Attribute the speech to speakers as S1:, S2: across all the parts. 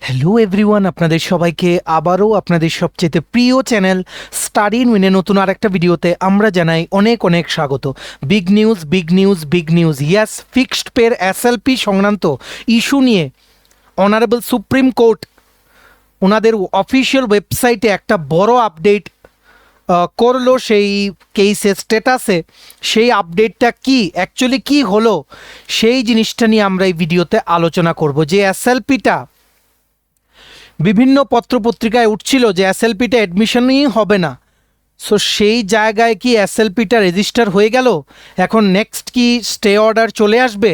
S1: Hello everyone, আপনাদের সবাইকে আবারও আপনাদের সবচেয়ে প্রিয় চ্যানেল স্টাডি ইন উইনে নতুন আরেকটা ভিডিওতে আমরা জানাই অনেক অনেক স্বাগত। Big news big news big news, yes, fixed পের এসএলপি সংক্রান্ত ইস্যু নিয়ে অনারেবল সুপ্রিম কোর্ট ওনাদের অফিসিয়াল ওয়েবসাইটে একটা বড় আপডেট করলো। সেই কেসের স্ট্যাটাসে সেই আপডেটটা কি অ্যাকচুয়ালি কি হলো সেই জিনিসটা নিয়ে আমরা এই ভিডিওতে আলোচনা করব। যে এসএলপিটা বিভিন্ন পত্রপত্রিকায় উঠছিল যে এসএলপিটা অ্যাডমিশনই হবে না, সো সেই জায়গায় কি এসএলপিটা রেজিস্টার হয়ে গেল? এখন নেক্সট কি স্টে অর্ডার চলে আসবে?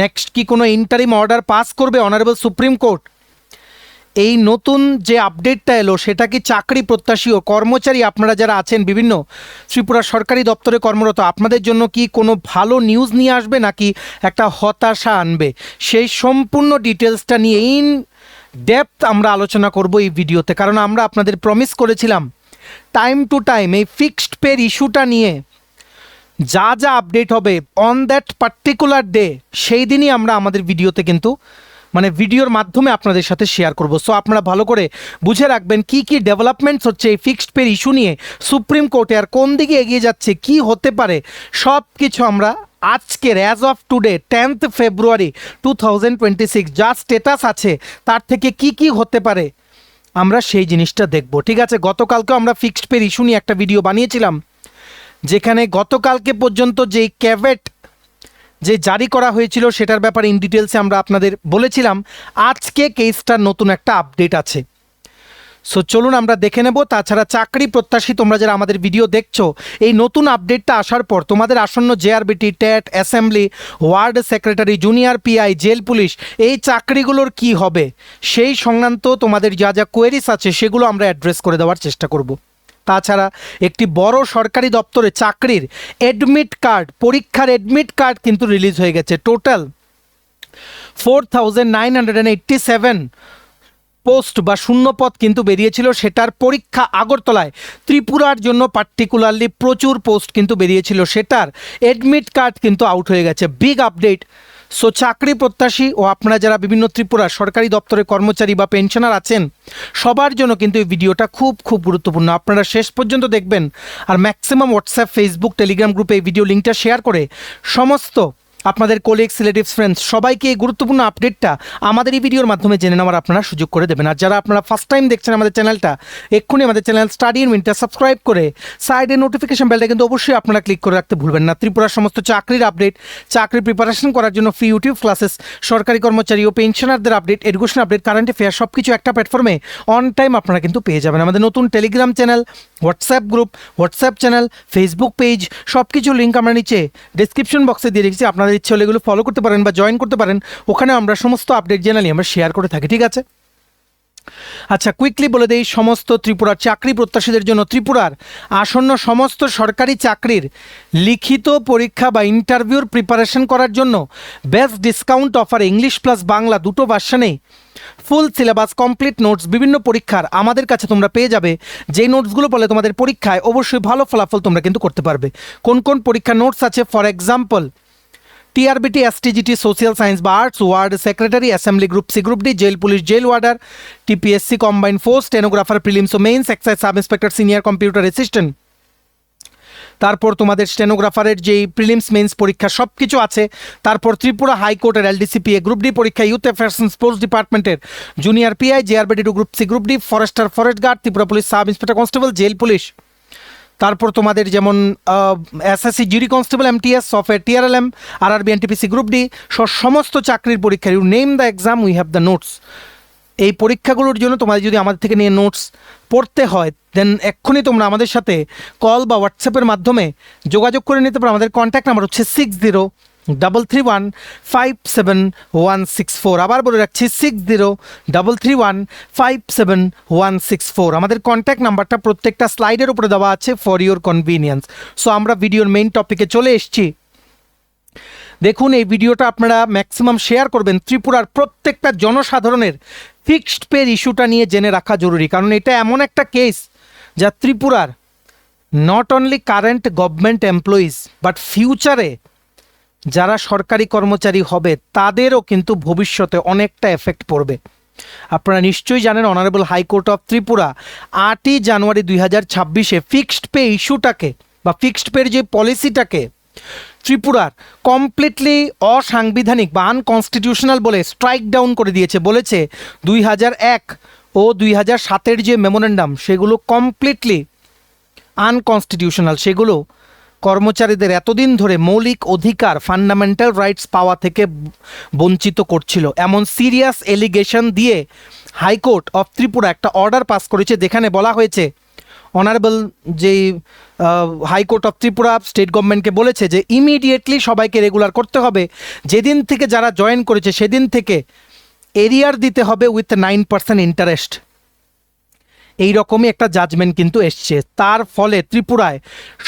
S1: নেক্সট কি কোনো ইন্টারিম অর্ডার পাস করবে অনারেবল সুপ্রিম কোর্ট? এই নতুন যে আপডেটটা এলো সেটা কি চাকরি প্রত্যাশী ও কর্মচারী আপনারা যারা আছেন বিভিন্ন ত্রিপুরা সরকারি দপ্তরে কর্মরত, আপনাদের জন্য কি কোনো ভালো নিউজ নিয়ে আসবে নাকি একটা হতাশা আনবে? সেই সম্পূর্ণ ডিটেলসটা নিয়ে ইন ডেপথ আমরা আলোচনা করব এই ভিডিওতে, কারণ আমরা আপনাদের প্রমিস করেছিলাম টাইম টু টাইম এই ফিক্সড পের ইস্যুটা নিয়ে যা যা আপডেট হবে অন দ্যাট পার্টিকুলার ডে সেই দিনই আমরা আমাদের ভিডিওতে কিন্তু ভিডিওর মাধ্যমে আপনাদের সাথে শেয়ার করব। সো আপনারা ভালো করে বুঝে রাখবেন কি কি ডেভেলপমেন্টস হচ্ছে এই ফিক্সড পের ইস্যু নিয়ে সুপ্রিম কোর্টে, আর কোন দিকে এগিয়ে যাচ্ছে, কি হতে পারে, সব কিছু আমরা আজকের অ্যাজ অফ টুডে 10th ফেব্রুয়ারি 2026 যা স্টেটাস আছে তার থেকে কি কি হতে পারে আমরা সেই জিনিসটা দেখব। ঠিক আছে, গতকালকে আমরা ফিক্সড পের ইস্যু নিয়ে একটা ভিডিও বানিয়েছিলাম যেখানে গতকালকে পর্যন্ত যেই ক্যাভেট যে জারি করা হয়েছিল সেটার ব্যাপারে ইন ডিটেলসে আমরা আপনাদের বলেছিলাম। আজকে কেসটার নতুন একটা আপডেট আছে, সো চলুন আমরা দেখে নেব। তাছাড়া চাকরি প্রত্যাশী তোমরা যারা আমাদের ভিডিও দেখছো, এই নতুন আপডেটটা আসার পর তোমাদের আসন্ন JRBT, TET, assembly, ward secretary, junior PI, jail police এই চাকরিগুলোর কি হবে সেই সংক্রান্ত তোমাদের যা যা কোয়েরিস আছে সেগুলো আমরা অ্যাড্রেস করে দেওয়ার চেষ্টা করব। তাছাড়া একটি বড় সরকারি দপ্তরে চাকরির অ্যাডমিট কার্ড, পরীক্ষার অ্যাডমিট কার্ড কিন্তু রিলিজ হয়ে গেছে। টোটাল 4987 পোস্ট বা শূন্যপদ কিন্তু বেরিয়েছিল, সেটার পরীক্ষা আগরতলায় ত্রিপুরার জন্য পার্টিকুলারলি প্রচুর পোস্ট কিন্তু বেরিয়েছিল, সেটার অ্যাডমিট কার্ড কিন্তু আউট হয়ে গেছে। Big update. সো চাকরি প্রত্যাশী ও আপনারা যারা বিভিন্ন ত্রিপুরার সরকারি দপ্তরে কর্মচারী বা পেনশনার আছেন সবার জন্য কিন্তু এই ভিডিওটা খুব খুব গুরুত্বপূর্ণ। আপনারা শেষ পর্যন্ত দেখবেন, আর ম্যাক্সিমাম হোয়াটসঅ্যাপ, ফেসবুক, টেলিগ্রাম গ্রুপে এই ভিডিও লিঙ্কটা শেয়ার করে সমস্ত আপনাদের কোলিগস, রিলেটিভস, ফ্রেন্ডস সবাইকে এই গুরুত্বপূর্ণ আপডেটটা আমাদের এই ভিডিওর মাধ্যমে জেনে নেওয়ার আপনারা সুযোগ করে দেবেন। আর যারা আপনারা ফার্স্ট টাইম দেখছেন আমাদের চ্যানেলটা, এক্ষুনি আমাদের চ্যানেল স্টাডি ইন উইনটা সাবস্ক্রাইব করে সাইডে নোটিফিকেশন বেলটা কিন্তু অবশ্যই আপনারা ক্লিক করে রাখতে ভুলবেন না। ত্রিপুরার সমস্ত চাকরির আপডেট, চাকরি প্রিপারেশন করার জন্য ফ্রি ইউটিউব ক্লাসেস, সরকারি কর্মচারী ও পেনশনারদের update, education update, current affair সব কিছু একটা প্ল্যাটফর্মে অন টাইম আপনারা কিন্তু পেয়ে যাবেন। আমাদের নতুন Telegram channel, WhatsApp group, WhatsApp channel, Facebook page সব কিছু লিঙ্ক আমরা নিচে ডিসক্রিপশন বক্সে দিয়ে রেখেছি। আপনাদের ইচ্ছে হলে এগুলো ফলো করতে পারেন বা জয়েন করতে পারেন, ওখানে আমরা সমস্ত আপডেট জেনারেলি আমরা শেয়ার করে থাকি। ঠিক আছে, আচ্ছা কুইকলি বলে দেই সমস্ত ত্রিপুরার চাকরি প্রত্যাশীদের জন্য ত্রিপুরার আসন্ন সমস্ত সরকারি চাকরির লিখিত পরীক্ষা বা ইন্টারভিউর প্রিপারেশন করার জন্য best discount offer English plus Bangla দুটো ভার্সনেই ফুল সিলেবাস, কমপ্লিট নোটস, বিভিন্ন পরীক্ষার আমাদের কাছে তোমরা পেয়ে যাবে। যেই নোটসগুলো বলে তোমাদের পরীক্ষায় অবশ্যই ভালো ফলাফল তোমরা কিন্তু করতে পারবে। কোন কোন পরীক্ষার নোটস আছে? For example TRBT, STGT, social science বা arts, ward secretary, assembly group C, group D, jail police, jail warder, TPSC combined force, stenographer, prelims ও mains, excise sub inspector, senior computer assistant. তারপর তোমাদের স্টেনোগ্রাফারের যেই prelims means পরীক্ষা সব কিছু আছে। তারপর ত্রিপুরা হাইকোর্টের এলডিসিপিএ গ্রুপ ডি পরীক্ষা, ইউথ অ্যাফেয়ার্স অ্যান্ড স্পোর্টস ডিপার্টমেন্টের junior PI, JRBT to group C, group D, forester, forest guard, Tripura police sub inspector constable, jail police. তারপর তোমাদের যেমন SSC GD constable, MTS, software, TRLM, RRB, NTPC, group D সমস্ত চাকরির পরীক্ষা। You name the exam, we have the notes. এই পরীক্ষাগুলোর জন্য তোমাদের যদি আমাদের থেকে নিয়ে নোটস পড়তে হয় দেন এক্ষুনি তোমরা আমাদের সাথে কল বা হোয়াটসঅ্যাপের মাধ্যমে যোগাযোগ করে নিতে পারো। আমাদের কন্ট্যাক্ট নাম্বার হচ্ছে 6033157164। আবার বলে রাখছি 6033157164। আমাদের কন্ট্যাক্ট নাম্বারটা প্রত্যেকটা স্লাইডের উপরে দেওয়া আছে ফর ইউর কনভিনিয়েন্স। সো আমরা ভিডিওর মেইন টপিকে চলে এসেছি। দেখুন এই ভিডিওটা আপনারা ম্যাক্সিমাম শেয়ার করবেন। ত্রিপুরার প্রত্যেকটা জনসাধারণের ফিক্সড পের ইস্যুটা নিয়ে জেনে রাখা জরুরি, কারণ এটা এমন একটা কেস যা ত্রিপুরার not only current government employees but ফিউচারে যারা সরকারি কর্মচারী হবে তাদেরও কিন্তু ভবিষ্যতে অনেকটা এফেক্ট পড়বে। আপনারা নিশ্চয়ই জানেন অনারেবল হাইকোর্ট অফ ত্রিপুরা 8ই জানুয়ারি 2026-এ ফিক্সড পে ইস্যুটাকে বা ফিক্সড পের যে পলিসিটাকে ত্রিপুরার কমপ্লিটলি অসাংবিধানিক বা আনকনস্টিটিউশনাল বলে স্ট্রাইক ডাউন করে দিয়েছে। বলেছে 2001 ও 2007-এর যে মেমোরেন্ডাম সেগুলো কমপ্লিটলি আনকনস্টিটিউশনাল, সেগুলো কর্মচারীদের এতদিন ধরে মৌলিক অধিকার ফান্ডামেন্টাল রাইটস পাওয়া থেকে বঞ্চিত করছিল। এমন সিরিয়াস এলিগেশন দিয়ে হাইকোর্ট অফ ত্রিপুরা একটা অর্ডার পাস করেছে, যেখানে বলা হয়েছে অনারেবল যেই হাইকোর্ট অফ ত্রিপুরা স্টেট গভর্নমেন্টকে বলেছে যে ইমিডিয়েটলি সবাইকে রেগুলার করতে হবে, যেদিন থেকে যারা জয়েন করেছে সেদিন থেকে এরিয়ার দিতে হবে উইথ 9% ইন্টারেস্ট। এই রকমই একটা জাজমেন্ট কিন্তু এসছে। তার ফলে ত্রিপুরায়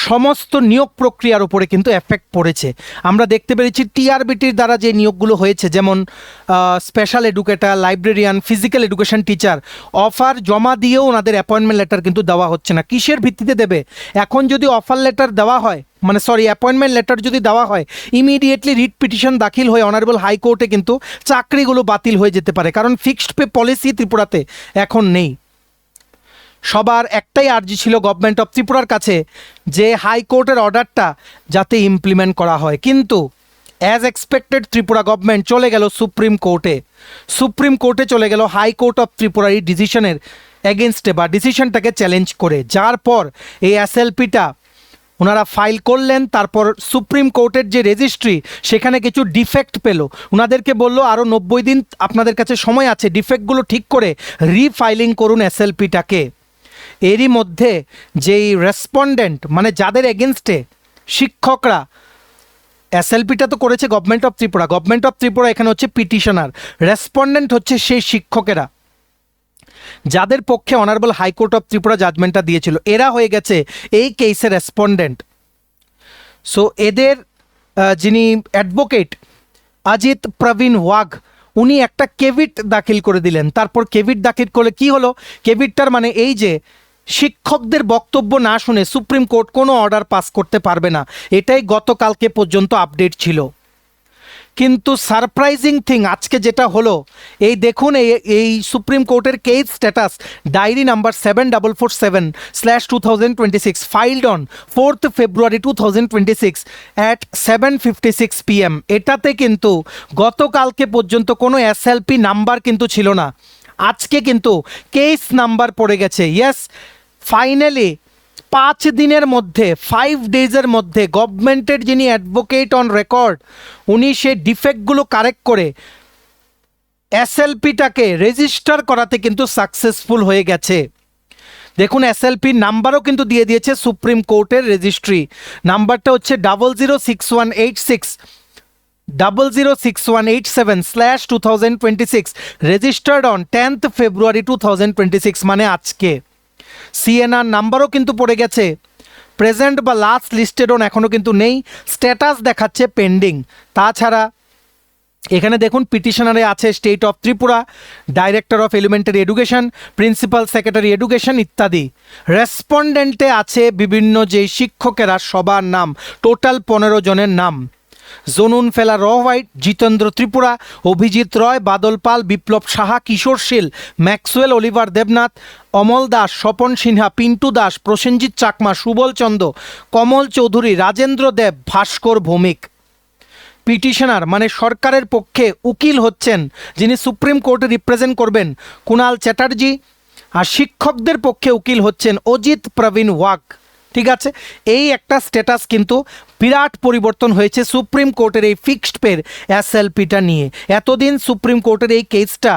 S1: সমস্ত নিয়োগ প্রক্রিয়ার উপরে কিন্তু এফেক্ট পড়েছে। আমরা দেখতে পেরেছি টিআরবিটির দ্বারা যে নিয়োগগুলো হয়েছে, যেমন special educator, librarian, physical education teacher, offer জমা দিয়েও ওনাদের অ্যাপয়েন্টমেন্ট লেটার কিন্তু দেওয়া হচ্ছে না। কিসের ভিত্তিতে দেবে? এখন যদি অফার লেটার দেওয়া হয়, মানে অ্যাপয়েন্টমেন্ট লেটার যদি দেওয়া হয়, ইমিডিয়েটলি রিট পিটিশন দাখিল হয়ে অনারেবল হাইকোর্টে কিন্তু চাকরিগুলো বাতিল হয়ে যেতে পারে, কারণ ফিক্সড পে পলিসি ত্রিপুরাতে এখন নেই। সবার একটাই আর্জি ছিল গভর্নমেন্ট অফ ত্রিপুরার কাছে যে হাইকোর্টের অর্ডারটা যাতে ইমপ্লিমেন্ট করা হয়, কিন্তু অ্যাজ এক্সপেক্টেড ত্রিপুরা গভর্নমেন্ট চলে গেল সুপ্রিম কোর্টে চলে গেল হাইকোর্ট অফ ত্রিপুরার এই ডিসিশনের এগেনস্টে বা ডিসিশনটাকে চ্যালেঞ্জ করে, যার পর এই এসএলপিটা ওনারা ফাইল করলেন। তারপর সুপ্রিম কোর্টের যে রেজিস্ট্রি সেখানে কিছু ডিফেক্ট পেল, ওনাদেরকে বলল আরও 90 দিন আপনাদের কাছে সময় আছে, ডিফেক্টগুলো ঠিক করে রিফাইলিং করুন এসএলপিটাকে। এরই মধ্যে যেই রেসপন্ডেন্ট, মানে যাদের এগেনস্টে শিক্ষকরা, এসএলপিটা তো করেছে গভর্নমেন্ট অফ ত্রিপুরা এখানে হচ্ছে পিটিশনার, রেসপন্ডেন্ট হচ্ছে সেই শিক্ষকেরা যাদের পক্ষে অনারেবল হাইকোর্ট অফ ত্রিপুরা জাজমেন্টটা দিয়েছিল, এরা হয়ে গেছে এই কেসের রেসপন্ডেন্ট। সো এদের যিনি অ্যাডভোকেট অজিত প্রবীণ ওয়াঘ, উনি একটা কেভিট দাখিল করে দিলেন। তারপর কেভিট দাখিল করলে কি হলো? কেভিটটার মানে এই যে শিক্ষকদের বক্তব্য না শুনে সুপ্রিম কোর্ট কোনো অর্ডার পাস করতে পারবে না, এটাই গতকালকে পর্যন্ত আপডেট ছিল। কিন্তু সারপ্রাইজিং থিং আজকে যেটা হলো, এই দেখুন এই সুপ্রিম কোর্টের case status diary number 7447/2026 filed on 4th February 2026 at 7:56 PM। এটাতে কিন্তু গতকালকে পর্যন্ত কোনো এসএলপি নাম্বার কিন্তু ছিল না, আজকে কিন্তু কেস নাম্বার পড়ে গেছে। ইয়েস, ফাইনালি 5 দিনের মধ্যে, 5 ডেজের মধ্যে গভর্নমেন্টের যিনি অ্যাডভোকেট অন রেকর্ড, উনি সে ডিফেক্টগুলো কারেক্ট করে এসএলপিটাকে রেজিস্টার করাতে কিন্তু সাকসেসফুল হয়ে গেছে। দেখুন এসএলপির নাম্বারও কিন্তু দিয়ে দিয়েছে সুপ্রিম কোর্টের রেজিস্ট্রি, নাম্বারটা হচ্ছে 006186 006187/2026 রেজিস্টার্ড অন 10th February 2026, মানে আজকে। সিএনআর নাম্বারও কিন্তু পড়ে গেছে, প্রেজেন্ট বা লাস্ট লিস্টেড অন এখনও কিন্তু নেই, স্ট্যাটাস দেখাচ্ছে পেন্ডিং। তাছাড়া এখানে দেখুন পিটিশনারে আছে state of Tripura, director of elementary education, principal secretary education ইত্যাদি। রেসপন্ডেন্টে আছে বিভিন্ন যে শিক্ষকেরা, সবার নাম, টোটাল 15 জনের নাম: জনুন ফেলা রহওয়াইট, জিতেন্দ্র ত্রিপুরা, অভিজিৎ রয়, বাদল পাল, বিপ্লব সাহা, কিশোর শীল, ম্যাক্সওয়েল অলিভার দেবনাথ, অমল দাস, স্বপন সিনহা, পিন্টু দাস, প্রসেনজিৎ চাকমা, সুবল চন্দ, কমল চৌধুরী, রাজেন্দ্র দেব, ভাস্কর ভৌমিক। পিটিশনার মানে সরকারের পক্ষে উকিল হচ্ছেন যিনি সুপ্রিম কোর্টে রিপ্রেজেন্ট করবেন, কুণাল চ্যাটার্জি, আর শিক্ষকদের পক্ষে উকিল হচ্ছেন অজিত প্রবীণ ওয়াঘ। ঠিক আছে, এই একটা স্ট্যাটাস কিন্তু বিরাট পরিবর্তন হয়েছে সুপ্রিম কোর্টের এই ফিক্সড পের এসএলপিটা নিয়ে। এতদিন সুপ্রিম কোর্টের এই কেসটা,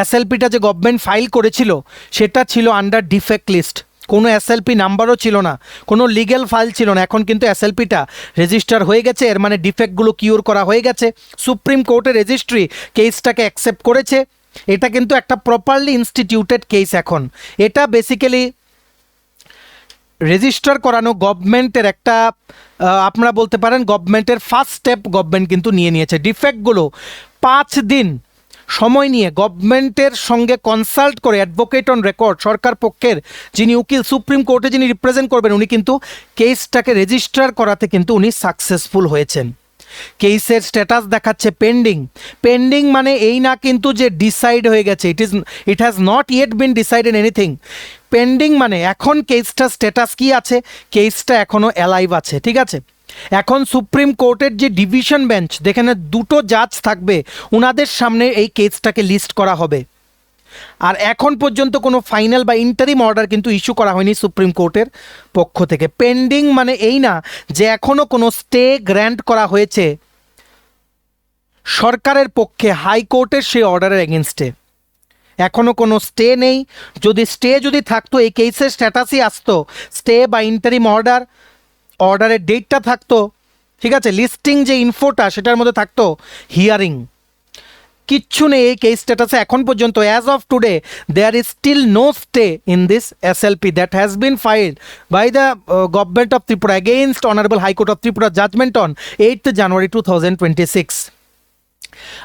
S1: এসএলপিটা যে গভর্নমেন্ট ফাইল করেছিল সেটা ছিল আন্ডার ডিফেক্ট লিস্ট, কোনো এসএলপি নাম্বারও ছিল না, কোনো লিগ্যাল ফাইল ছিল না। এখন কিন্তু এসএলপিটা রেজিস্টার হয়ে গেছে, এর মানে ডিফেক্টগুলো কিওর করা হয়ে গেছে। সুপ্রিম কোর্টের রেজিস্ট্রি কেসটাকে অ্যাকসেপ্ট করেছে। এটা কিন্তু একটা প্রপারলি ইনস্টিটিউটেড কেস। এখন এটা বেসিক্যালি রেজিস্টার করানো গভর্নমেন্টের একটা, আপনারা বলতে পারেন গভর্নমেন্টের ফার্স্ট স্টেপ গভর্নমেন্ট কিন্তু নিয়ে নিয়েছে। ডিফেক্টগুলো 5 দিন সময় নিয়ে গভর্নমেন্টের সঙ্গে কনসাল্ট করে অ্যাডভোকেট অন রেকর্ড, সরকার পক্ষের যিনি উকিল সুপ্রিম কোর্টে যিনি রিপ্রেজেন্ট করবেন, উনি কিন্তু কেসটাকে রেজিস্টার করাতে কিন্তু উনি সাকসেসফুল হয়েছেন। কেসের স্ট্যাটাস দেখাচ্ছে পেন্ডিং। পেন্ডিং মানে এই না কিন্তু যে ডিসাইড হয়ে গেছে, it has not yet bin decided anything. Pending মানে এখন কেসটা স্ট্যাটাস কি আছে, কেসটা এখনও অ্যালাইভ আছে। ঠিক আছে, এখন সুপ্রিম কোর্টের যে ডিভিশন বেঞ্চ, যেখানে দুটো জাজ থাকবে, ওনাদের সামনে এই কেসটাকে লিস্ট করা হবে। আর এখন পর্যন্ত কোনো ফাইনাল বা ইন্টারিম অর্ডার কিন্তু ইস্যু করা হয়নি সুপ্রিম কোর্টের পক্ষ থেকে। পেন্ডিং মানে এই না যে এখনও কোনো স্টে গ্র্যান্ট করা হয়েছে সরকারের পক্ষে হাইকোর্টের সেই অর্ডারের এগেনস্টে, এখনও কোনো স্টে নেই। যদি থাকতো এই কেসের স্ট্যাটাসই আসতো, স্টে বা ইন্টারিম অর্ডারের ডেটটা থাকতো, ঠিক আছে, লিস্টিং যে ইনফোটা সেটার মধ্যে থাকতো হিয়ারিং, কিচ্ছু নেই এই কেস স্ট্যাটাসে এখন পর্যন্ত। As of today there is still no stay in this SLP that has been filed by the government of Tripura against honourable high court of Tripura judgment on 8th January 2026।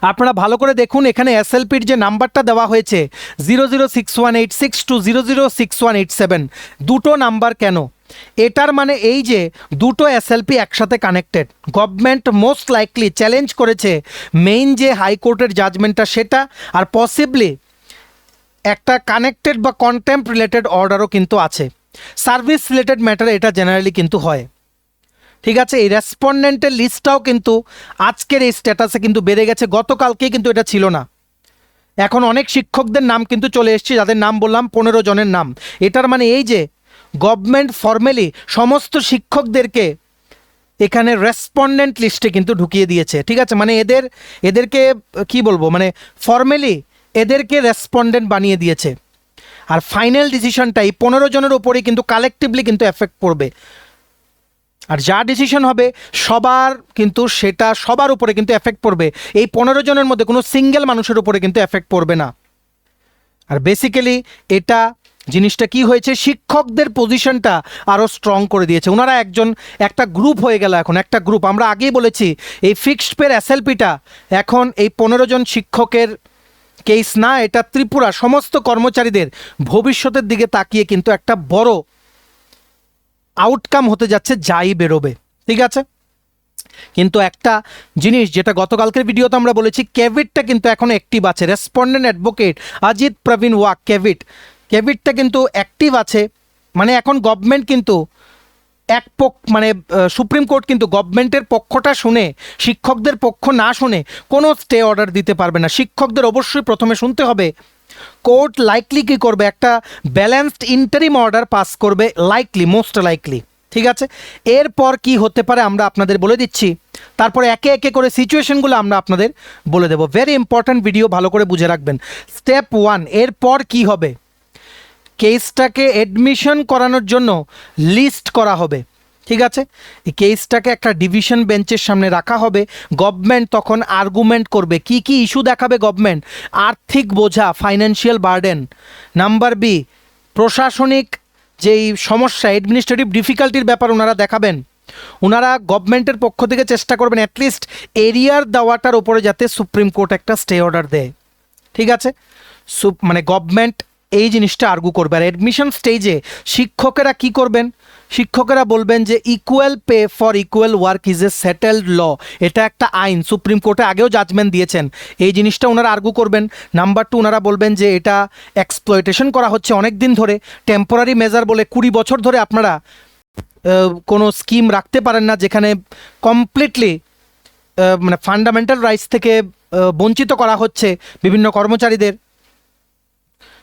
S1: আপনারা ভালো করে দেখুন, এখানে SLPর যে নাম্বারটা দেওয়া হয়েছে 006186 to 006187, দুটো নাম্বার কেন? এটার মানে এই যে দুটো SLP একসাথে connected. Government most likely challenge করেছে মেইন যে হাইকোর্টের জাজমেন্টটা সেটা, আর পসিবলি একটা কানেক্টেড বা কন্টেম্প রিলেটেড অর্ডারও কিন্তু আছে। সার্ভিস রিলেটেড ম্যাটার এটা জেনারেলি কিন্তু হয়। ঠিক আছে, এই রেসপন্ডেন্টের লিস্টটাও কিন্তু আজকের এই স্ট্যাটাসে কিন্তু বেড়ে গেছে, গতকালকে কিন্তু এটা ছিল না। এখন অনেক শিক্ষকদের নাম কিন্তু চলে এসছে, যাদের নাম বললাম 15 জনের নাম। এটার মানে এই যে গভর্নমেন্ট ফর্মালি সমস্ত শিক্ষকদেরকে এখানে রেসপন্ডেন্ট লিস্টে কিন্তু ঢুকিয়ে দিয়েছে। ঠিক আছে, মানে এদেরকে কি বলবো, মানে ফর্মালি এদেরকে রেসপন্ডেন্ট বানিয়ে দিয়েছে। আর ফাইনাল ডিসিশনটা এই 15 জনের ওপরেই কিন্তু কালেকটিভলি কিন্তু এফেক্ট পড়বে। আর যা ডিসিশন হবে সেটা সবার উপরে কিন্তু এফেক্ট পড়বে। এই 15 জনের মধ্যে কোনো সিঙ্গেল মানুষের উপরে কিন্তু এফেক্ট পড়বে না। আর বেসিক্যালি এটা জিনিসটা কি হয়েছে, শিক্ষকদের পজিশনটা আরও স্ট্রং করে দিয়েছে। ওনারা একটা গ্রুপ হয়ে গেল, এখন একটা গ্রুপ। আমরা আগেই বলেছি এই ফিক্সড পের SLPটা এখন এই 15 জন শিক্ষকের কেস না, এটা ত্রিপুরা সমস্ত কর্মচারীদের ভবিষ্যতের দিকে তাকিয়ে কিন্তু একটা বড় আউটকাম হতে যাচ্ছে, যাই বেরোবে। ঠিক আছে, কিন্তু একটা জিনিস যেটা গতকালকের ভিডিওতে আমরা বলেছি, ক্যাভিটটা কিন্তু এখন অ্যাক্টিভ আছে। রেসপন্ডেন্ট অ্যাডভোকেট অজিত প্রবীণ ওয়াক ক্যাভিটটা কিন্তু অ্যাক্টিভ আছে। মানে এখন গভর্নমেন্ট কিন্তু সুপ্রিম কোর্ট কিন্তু গভর্নমেন্টের পক্ষটা শুনে, শিক্ষকদের পক্ষ না শুনে কোনো স্টে অর্ডার দিতে পারবে না। শিক্ষকদের অবশ্যই প্রথমে শুনতে হবে। কোর্ট লাইকলি কী করবে, একটা ব্যালেন্সড ইন্টারিম অর্ডার পাস করবে, মোস্ট লাইকলি। ঠিক আছে, এরপর কি হতে পারে আমরা আপনাদের বলে দিচ্ছি, তারপরে একে একে করে সিচুয়েশনগুলো আমরা আপনাদের বলে দেবো। ভেরি ইম্পর্ট্যান্ট ভিডিও, ভালো করে বুঝে রাখবেন। স্টেপ 1, এরপর কি হবে, কেসটাকে অ্যাডমিশন করানোর জন্য লিস্ট করা হবে। ঠিক আছে, এই কেসটাকে একটা ডিভিশন বেঞ্চের সামনে রাখা হবে। গভর্নমেন্ট তখন আর্গুমেন্ট করবে, কি কি ইস্যু দেখাবে গভর্নমেন্ট। আর্থিক বোঝা, ফাইন্যান্সিয়াল বার্ডেন। নাম্বার বি, প্রশাসনিক যেই সমস্যা, অ্যাডমিনিস্ট্রেটিভ ডিফিকাল্টির ব্যাপার ওনারা দেখাবেন। ওনারা গভর্নমেন্টের পক্ষ থেকে চেষ্টা করবেন অ্যাটলিস্ট এরিয়ার দেওয়াটার ওপরে যাতে সুপ্রিম কোর্ট একটা স্টে অর্ডার দেয়। ঠিক আছে, মানে গভর্নমেন্ট এই জিনিসটা আর্গু করবে। আর অ্যাডমিশন স্টেজে শিক্ষকেরা কি করবেন, শিক্ষকেরা বলবেন যে equal pay for equal work is a settled law. এটা একটা আইন, সুপ্রিম কোর্টে আগেও জাজমেন্ট দিয়েছেন। এই জিনিসটা ওনারা আর্গু করবেন। নাম্বার 2, ওনারা বলবেন যে এটা এক্সপ্লয়টেশন করা হচ্ছে অনেক দিন ধরে, টেম্পোরারি মেজার বলে 20 বছর ধরে আপনারা কোনো স্কিম রাখতে পারেন না, যেখানে কমপ্লিটলি মানে ফান্ডামেন্টাল রাইটস থেকে বঞ্চিত করা হচ্ছে বিভিন্ন কর্মচারীদের।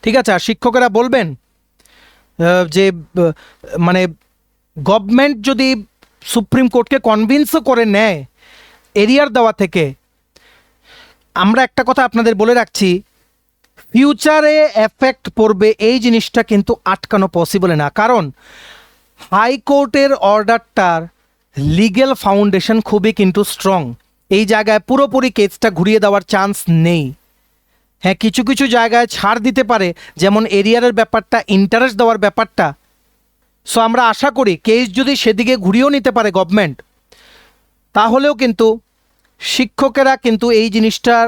S1: ঠিক আছে, আর শিক্ষকেরা বলবেন যে মানে গভর্নমেন্ট যদি সুপ্রিম কোর্টকে কনভিন্সও করে নেয় এরিয়ার দেওয়া থেকে, আমরা একটা কথা আপনাদের বলে রাখছি, ফিউচারে এফেক্ট পড়বে এই জিনিসটা কিন্তু আটকানো পসিবল না। কারণ হাইকোর্টের অর্ডারটার লিগ্যাল ফাউন্ডেশন খুবই কিন্তু স্ট্রং। এই জায়গায় পুরোপুরি কেসটা ঘুরিয়ে দেওয়ার চান্স নেই। হ্যাঁ, কিছু কিছু জায়গায় ছাড় দিতে পারে, যেমন এরিয়ারের ব্যাপারটা, ইন্টারেস্ট দেওয়ার ব্যাপারটা। সো আমরা আশা করি কেস যদি সেদিকে ঘুরিয়েও নিতে পারে গভর্নমেন্ট, তাহলেও কিন্তু শিক্ষকেরা কিন্তু এই জিনিসটার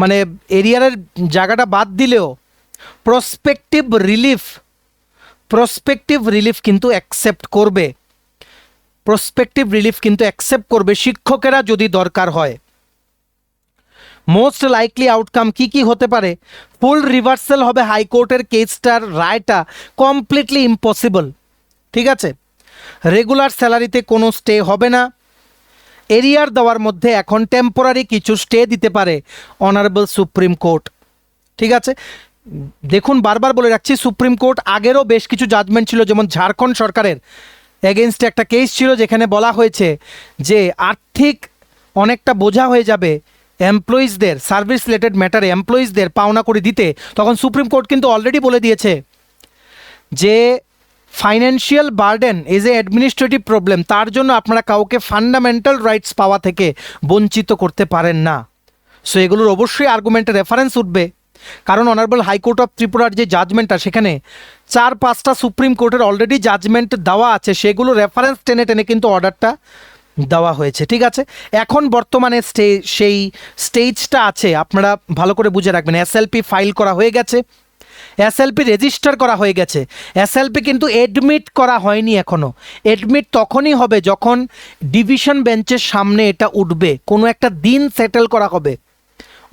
S1: মানে এরিয়ারের জায়গাটা বাদ দিলেও প্রসপেক্টিভ রিলিফ কিন্তু অ্যাকসেপ্ট করবে। প্রসপেক্টিভ রিলিফ কিন্তু অ্যাকসেপ্ট করবে শিক্ষকেরা যদি দরকার হয়। মোস্ট লাইকলি আউটকাম কি কি হতে পারে? ফুল রিভার্সাল হবে হাইকোর্টের কেসটার, রায়টা কমপ্লিটলি ইম্পসিবল। ঠিক আছে, রেগুলার স্যালারিতে কোনো স্টে হবে না। এরিয়ার দেওয়ার মধ্যে এখন টেম্পোরারি কিছু স্টে দিতে পারে অনারেবল সুপ্রিম কোর্ট। ঠিক আছে, দেখুন বারবার বলে রাখছি, সুপ্রিম কোর্ট আগেরও বেশ কিছু জাজমেন্ট ছিল, যেমন ঝাড়খণ্ড সরকারের এগেনস্টে একটা কেস ছিল যেখানে বলা হয়েছে যে আর্থিক অনেকটা বোঝা হয়ে যাবে এমপ্লয়িজদের, সার্ভিস রিলেটেড ম্যাটারে এমপ্লয়িজদের পাওনা করে দিতে। তখন সুপ্রিম কোর্ট কিন্তু অলরেডি বলে দিয়েছে যে financial burden is a administrative problem, তার জন্য আপনারা কাউকে ফান্ডামেন্টাল রাইটস পাওয়া থেকে বঞ্চিত করতে পারেন না। সো এগুলোর অবশ্যই আর্গুমেন্টে রেফারেন্স উঠবে, কারণ অনারেবল হাইকোর্ট অফ ত্রিপুরার যে জাজমেন্টটা সেখানে 4-5টা সুপ্রিম কোর্টের অলরেডি জাজমেন্ট দেওয়া আছে, সেগুলো রেফারেন্স টেনে টেনে কিন্তু অর্ডারটা দেওয়া হয়েছে। ঠিক আছে, এখন বর্তমানে সেই স্টেজটা আছে, আপনারা ভালো করে বুঝে রাখবেন। এসএলপি ফাইল করা হয়ে গেছে, এসএলপি রেজিস্টার করা হয়ে গেছে, এসএলপি কিন্তু এডমিট করা হয়নি এখনও। এডমিট তখনই হবে যখন ডিভিশন বেঞ্চের সামনে এটা উঠবে, কোনো একটা দিন সেটেল করা হবে,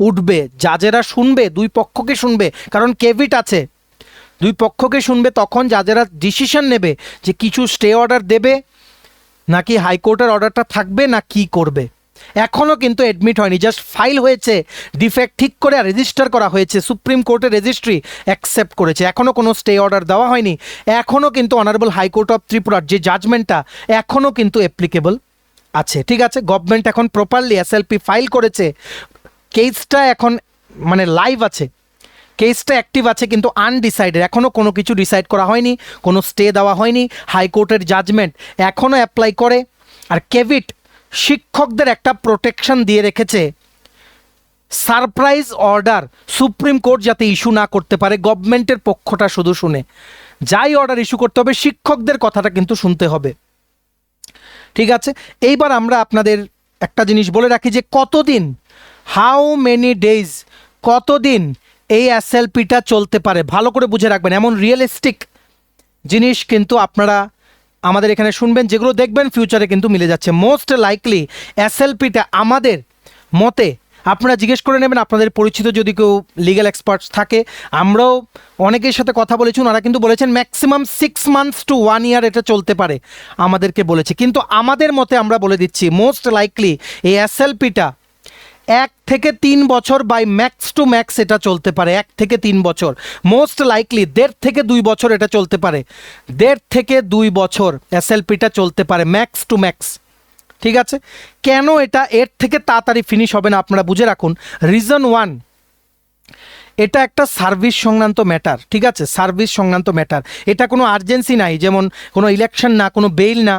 S1: উঠবে, জাজেরা শুনবে, দুই পক্ষকে শুনবে, কারণ কেভিট আছে, দুই পক্ষকে শুনবে, তখন জাজেরা ডিসিশন নেবে যে কিছু স্টে অর্ডার দেবে নাকি হাইকোর্টের অর্ডারটা থাকবে না কি করবে। এখনও কিন্তু অ্যাডমিট হয়নি, জাস্ট ফাইল হয়েছে, ডিফেক্ট ঠিক করে রেজিস্টার করা হয়েছে, সুপ্রিম কোর্টের রেজিস্ট্রি অ্যাকসেপ্ট করেছে, এখনও কোনো স্টে অর্ডার দেওয়া হয়নি। এখনও কিন্তু অনারেবল হাইকোর্ট অফ ত্রিপুরার যে জাজমেন্টটা এখনও কিন্তু অ্যাপ্লিকেবল আছে। ঠিক আছে, গভর্নমেন্ট এখন প্রপারলি এসএলপি ফাইল করেছে, কেসটা এখন মানে লাইভ আছে, কেসটা অ্যাক্টিভ আছে, কিন্তু আনডিসাইডেড, এখনও কোনো কিছু ডিসাইড করা হয়নি, কোনো স্টে দেওয়া হয়নি। হাইকোর্টের জাজমেন্ট এখনও অ্যাপ্লাই করে। আর কেভিট শিক্ষকদের একটা প্রোটেকশন দিয়ে রেখেছে, সারপ্রাইজ অর্ডার সুপ্রিম কোর্ট যাতে ইস্যু না করতে পারে, গভর্নমেন্টের পক্ষটা শুধু শুনে, যাই অর্ডার ইস্যু করতে হবে শিক্ষকদের কথাটা কিন্তু শুনতে হবে। ঠিক আছে, এইবার আমরা আপনাদের একটা জিনিস বলে রাখি যে কতদিন, হাউ মেনি ডেজ, কতদিন এই এসএলপিটা চলতে পারে, ভালো করে বুঝে রাখবেন। এমন রিয়েলিস্টিক জিনিস কিন্তু আপনারা আমাদের এখানে শুনবেন, যেগুলো দেখবেন ফিউচারে কিন্তু মিলে যাচ্ছে। মোস্ট লাইকলি এসএলপিটা আমাদের মতে, আপনারা জিজ্ঞেস করে নেবেন আপনাদের পরিচিত যদি কেউ লিগ্যাল এক্সপার্টস থাকে, আমরাও অনেকের সাথে কথা বলেছি, ওনারা কিন্তু বলেছেন ম্যাক্সিমাম 6 মান্থস টু 1 ইয়ার এটা চলতে পারে, আমাদেরকে বলেছে। কিন্তু আমাদের মতে আমরা বলে দিচ্ছি মোস্ট লাইকলি এই এসএলপিটা 1 থেকে 3 বছর বাই ম্যাক্স টু ম্যাক্স এটা চলতে পারে, 1 থেকে 3 বছর, মোস্ট লাইকলি 1.5 থেকে 2 বছর এটা চলতে পারে, 1.5 থেকে 2 বছর এসএলপিটা চলতে পারে ম্যাক্স টু ম্যাক্স। ঠিক আছে, কেন এটা এর থেকে তাড়াতাড়ি ফিনিশ হবে না আপনারা বুঝে রাখুন। রিজন 1, এটা একটা সার্ভিস সংক্রান্ত ম্যাটার। ঠিক আছে, সার্ভিস সংক্রান্ত ম্যাটার, এটা কোনো আর্জেন্সি নাই, যেমন কোনো ইলেকশন না, কোনো বেইল না।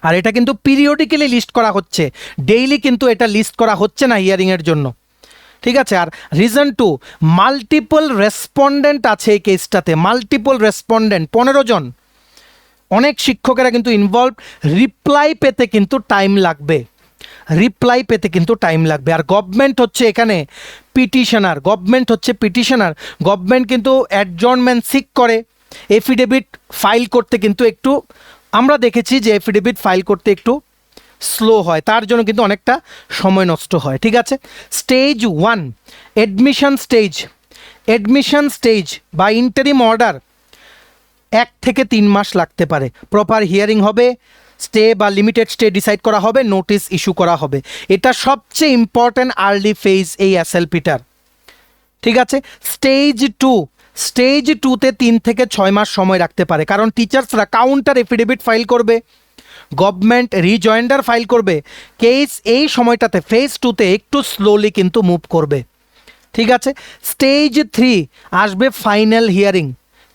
S1: আর এটা কিন্তু পিরিয়ডিক্যালি লিস্ট করা হচ্ছে, ডেইলি কিন্তু এটা লিস্ট করা হচ্ছে না হিয়ারিংয়ের জন্য। ঠিক আছে, আর রিজন 2, মাল্টিপল রেসপন্ডেন্ট আছে এই কেসটাতে, মাল্টিপল রেসপন্ডেন্ট 15 জন, অনেক শিক্ষকেরা কিন্তু ইনভলভ, রিপ্লাই পেতে কিন্তু টাইম লাগবে, রিপ্লাই পেতে কিন্তু টাইম লাগবে। আর গভর্নমেন্ট হচ্ছে এখানে পিটিশনার, গভর্নমেন্ট হচ্ছে পিটিশনার, গভর্নমেন্ট কিন্তু অ্যাডজর্নমেন্ট সিক করে, এফিডেভিট ফাইল করতে কিন্তু একটু, আমরা দেখেছি যে এফিডেভিট ফাইল করতে একটু স্লো হয়, তার জন্য কিন্তু অনেকটা সময় নষ্ট হয়। ঠিক আছে, স্টেজ 1 অ্যাডমিশন স্টেজ বা ইন্টারিম অর্ডার 1 থেকে 3 মাস লাগতে পারে, প্রপার হিয়ারিং হবে, স্টে বা লিমিটেড স্টে ডিসাইড করা হবে, নোটিশ ইস্যু করা হবে। এটা সবচেয়ে ইম্পর্ট্যান্ট আর্লি ফেজ এই এসএলপিটার। ঠিক আছে, স্টেজ 2তে 3 থেকে 6 মাস সময় রাখতে পারে, কারণ টিচার্সরা কাউন্টার এফিডেভিট ফাইল করবে, গভর্নমেন্ট রিজয়েন্ডার ফাইল করবে, কেস এই সময়টাতে ফেজ 2তে একটু স্লোলি কিন্তু মুভ করবে। ঠিক আছে, স্টেজ 3 আসবে ফাইনাল হিয়ারিং।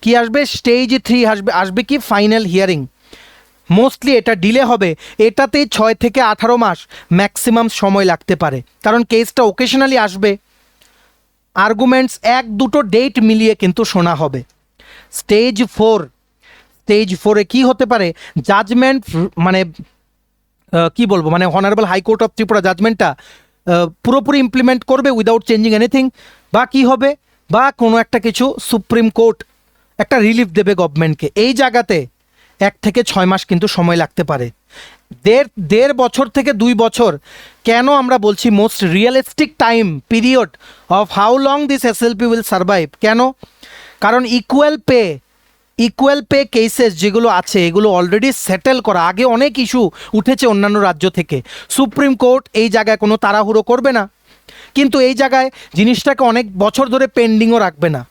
S1: কি আসবে? স্টেজ 3 আসবে কি ফাইনাল হিয়ারিং। মোস্টলি এটা ডিলে হবে, এটাতেই 6 থেকে 18 মাস ম্যাক্সিমাম সময় লাগতে পারে, কারণ কেসটা ওকেশনালি আসবে, আর্গুমেন্টস 1-2টো ডেট মিলিয়ে কিন্তু শোনা হবে। স্টেজ 4-এ কি হতে পারে? জাজমেন্ট মানে কি বলবো, মানে অনারেবল হাইকোর্ট অফ ত্রিপুরা জাজমেন্টটা পুরোপুরি ইমপ্লিমেন্ট করবে উইদাউট চেঞ্জিং এনিথিং, বা কি হবে, বা কোনো একটা কিছু সুপ্রিম কোর্ট একটা রিলিফ দেবে গভর্নমেন্টকে। এই জায়গাতে 1 থেকে 6 মাস কিন্তু সময় লাগতে পারে। দেড় বছর থেকে 2 বছর। কেন আমরা বলছি most realistic time period of how long this SLP will survive? কেন? কারণ ইকুয়াল পে কেসেস যেগুলো আছে এগুলো অলরেডি সেটেল করা। আগে অনেক ইস্যু উঠেছে অন্যান্য রাজ্য থেকে। সুপ্রিম কোর্ট এই জায়গায় কোনো তাড়াহুড়ো করবে না, কিন্তু এই জায়গায় জিনিসটাকে অনেক বছর ধরে পেন্ডিংও রাখবে না,